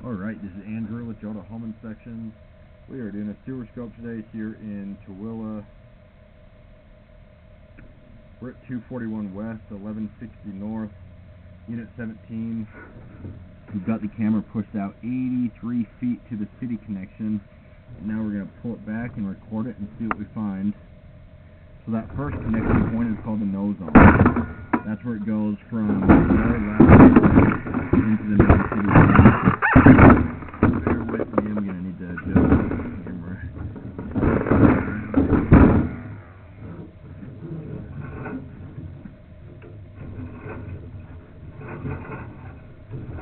Alright, this is Andrew with Jota Home Inspections. We are doing a sewer scope today here in Tooele. We're at 241 West, 1160 North, Unit 17. We've got the camera pushed out 83 feet to the city connection. And now we're going to pull it back and record it and see what we find. So that first connection point is called the nose on. That's where it goes from the lower lateral into the main city line. Bear with me, I'm going to need to adjust the camera.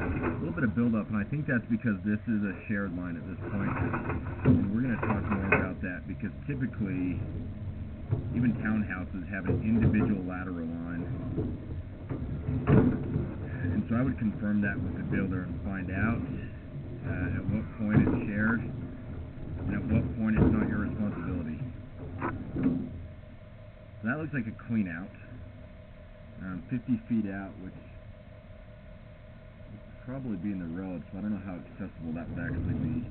A little bit of buildup, and I think that's because this is a shared line at this point. And we're going to talk more about that because typically even townhouses have an individual lateral line. And so I would confirm that with the builder and find out at what point it's shared and at what point it's not your responsibility. So that looks like a clean out. 50 feet out, which would probably be in the road, so I don't know how accessible that would actually be.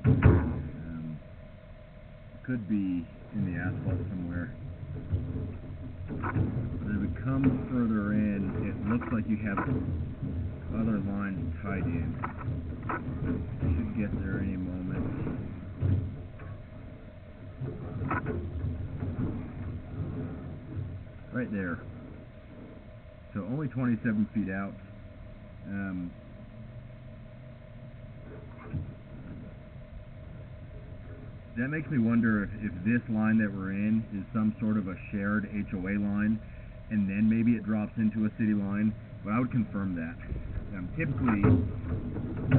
Could be in the asphalt somewhere. But as it comes further in, it looks like you have other lines tied in. Should get there any moment. Right there. So only 27 feet out. That makes me wonder if this line that we're in is some sort of a shared HOA line, and then maybe it drops into a city line, but I would confirm that. Typically,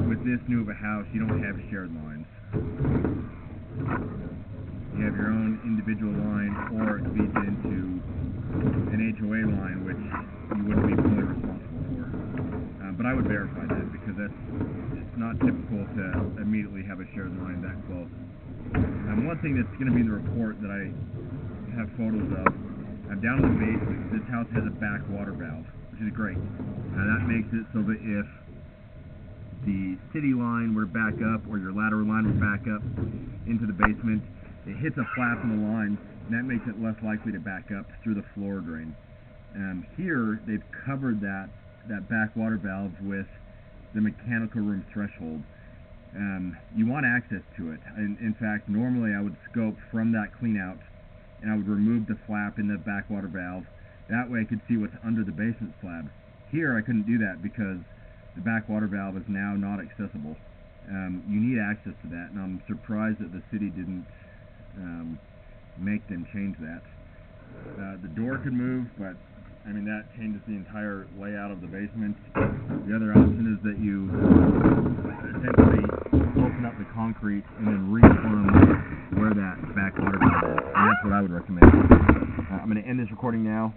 with this new of a house, you don't have shared lines. You have your own individual line, or it feeds into an HOA line, which you wouldn't be fully responsible for. But I would verify that, because it's not typical to immediately have a shared line that close. One thing that's going to be in the report that I have photos of, down in the basement, this house has a back water valve, which is great. That makes it so that if the city line were to back up, or your lateral line would back up into the basement, it hits a flap in the line, and that makes it less likely to back up through the floor drain. Here, they've covered that back water valve with the mechanical room threshold. You want access to it. In fact, normally I would scope from that clean out, and I would remove the flap in the backwater valve. That way I could see what's under the basement slab. Here I couldn't do that because the backwater valve is now not accessible. You need access to that, and I'm surprised that the city didn't make them change that. The door could move, but I mean that changes the entire layout of the basement. The other option is that you essentially open up the concrete and then reform where that backwater valve is, and that's what I would recommend. I'm going to end this recording now.